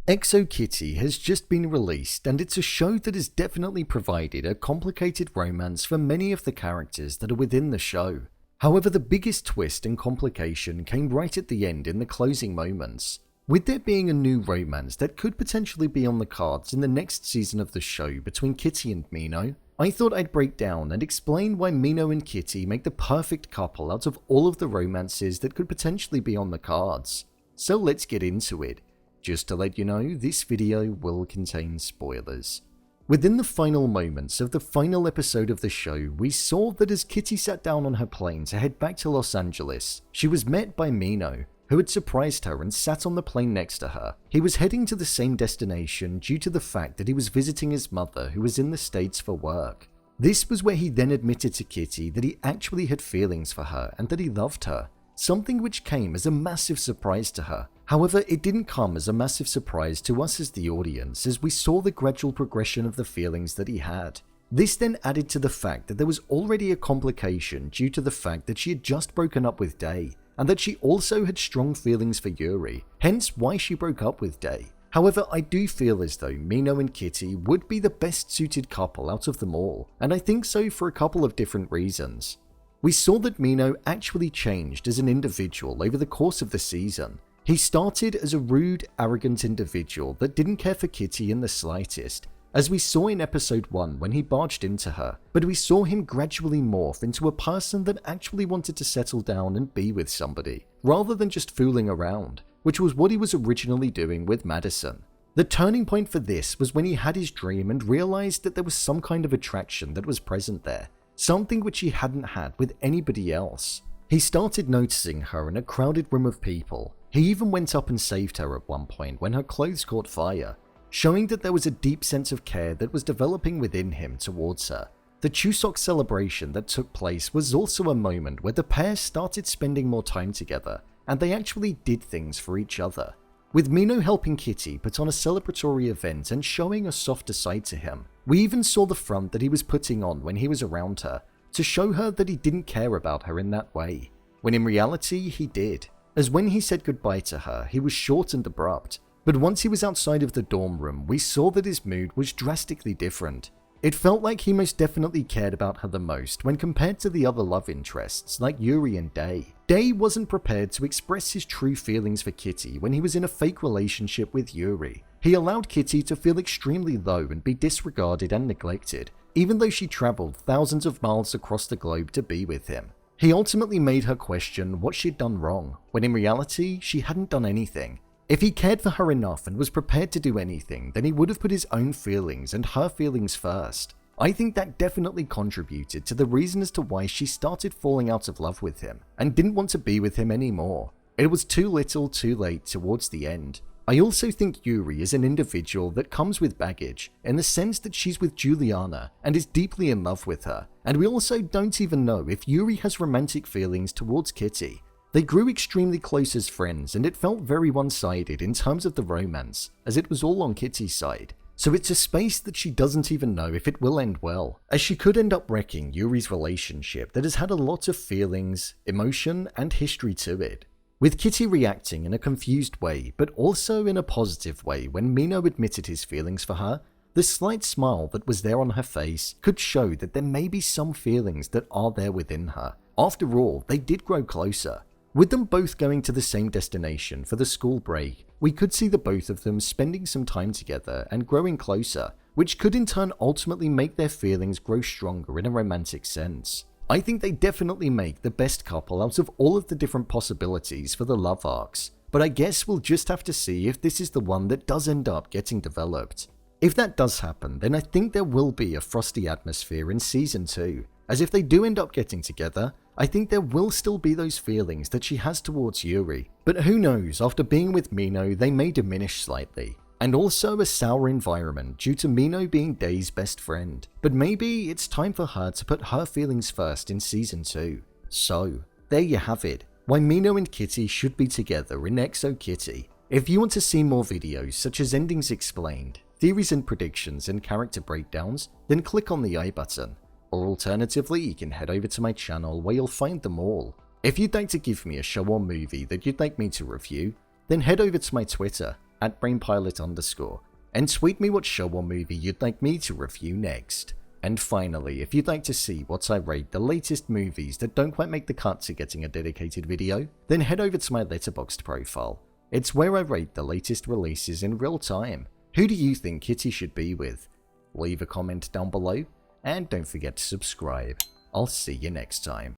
EXO Kitty has just been released, and it's a show that has definitely provided a complicated romance for many of the characters that are within the show. However, the biggest twist and complication came right at the end in the closing moments. With there being a new romance that could potentially be on the cards in the next season of the show between Kitty and Mino, I thought I'd break down and explain why Mino and Kitty make the perfect couple out of all of the romances that could potentially be on the cards. So let's get into it. Just to let you know, this video will contain spoilers. Within the final moments of the final episode of the show, we saw that as Kitty sat down on her plane to head back to Los Angeles, she was met by Mino, who had surprised her and sat on the plane next to her. He was heading to the same destination due to the fact that he was visiting his mother, who was in the States for work. This was where he then admitted to Kitty that he actually had feelings for her and that he loved her, something which came as a massive surprise to her. However, it didn't come as a massive surprise to us as the audience, as we saw the gradual progression of the feelings that he had. This then added to the fact that there was already a complication due to the fact that she had just broken up with Day, and that she also had strong feelings for Yuri, hence why she broke up with Day. However, I do feel as though Mino and Kitty would be the best suited couple out of them all, and I think so for a couple of different reasons. We saw that Mino actually changed as an individual over the course of the season. He started as a rude, arrogant individual that didn't care for Kitty in the slightest, as we saw in episode 1 when he barged into her, but we saw him gradually morph into a person that actually wanted to settle down and be with somebody, rather than just fooling around, which was what he was originally doing with Madison. The turning point for this was when he had his dream and realized that there was some kind of attraction that was present there, something which he hadn't had with anybody else. He started noticing her in a crowded room of people. He even went up and saved her at one point when her clothes caught fire, showing that there was a deep sense of care that was developing within him towards her. The Chuseok celebration that took place was also a moment where the pair started spending more time together, and they actually did things for each other. With Mino helping Kitty put on a celebratory event and showing a softer side to him, we even saw the front that he was putting on when he was around her, to show her that he didn't care about her in that way, when in reality he did, as when he said goodbye to her, he was short and abrupt, but once he was outside of the dorm room, we saw that his mood was drastically different. It felt like he most definitely cared about her the most when compared to the other love interests like Yuri and Day. Day wasn't prepared to express his true feelings for Kitty when he was in a fake relationship with Yuri. He allowed Kitty to feel extremely low and be disregarded and neglected, even though she traveled thousands of miles across the globe to be with him. He ultimately made her question what she'd done wrong, when in reality she hadn't done anything. If he cared for her enough and was prepared to do anything, then he would have put his own feelings and her feelings first. I think that definitely contributed to the reason as to why she started falling out of love with him and didn't want to be with him anymore. It was too little too late towards the end. I also think Yuri is an individual that comes with baggage, in the sense that she's with Juliana and is deeply in love with her, and we also don't even know if Yuri has romantic feelings towards Kitty. They grew extremely close as friends, and it felt very one-sided in terms of the romance, as it was all on Kitty's side. So it's a space that she doesn't even know if it will end well, as she could end up wrecking Yuri's relationship that has had a lot of feelings, emotion, and history to it. With Kitty reacting in a confused way, but also in a positive way when Mino admitted his feelings for her, the slight smile that was there on her face could show that there may be some feelings that are there within her. After all, they did grow closer. With them both going to the same destination for the school break, we could see the both of them spending some time together and growing closer, which could in turn ultimately make their feelings grow stronger in a romantic sense. I think they definitely make the best couple out of all of the different possibilities for the love arcs, but I guess we'll just have to see if this is the one that does end up getting developed. If that does happen, then I think there will be a frosty atmosphere in season 2, as if they do end up getting together, I think there will still be those feelings that she has towards Yuri, but who knows, after being with Mino they may diminish slightly. And also a sour environment due to Mino being Day's best friend, but maybe it's time for her to put her feelings first in season 2. So, there you have it, why Mino and Kitty should be together in EXO Kitty. If you want to see more videos such as endings explained, theories and predictions and character breakdowns, then click on the I button. Or alternatively, you can head over to my channel where you'll find them all. If you'd like to give me a show or movie that you'd like me to review, then head over to my Twitter, @brainpilot_, and tweet me what show or movie you'd like me to review next. And finally, if you'd like to see what I rate the latest movies that don't quite make the cut to getting a dedicated video, then head over to my Letterboxd profile. It's where I rate the latest releases in real time. Who do you think Kitty should be with? Leave a comment down below, and don't forget to subscribe. I'll see you next time.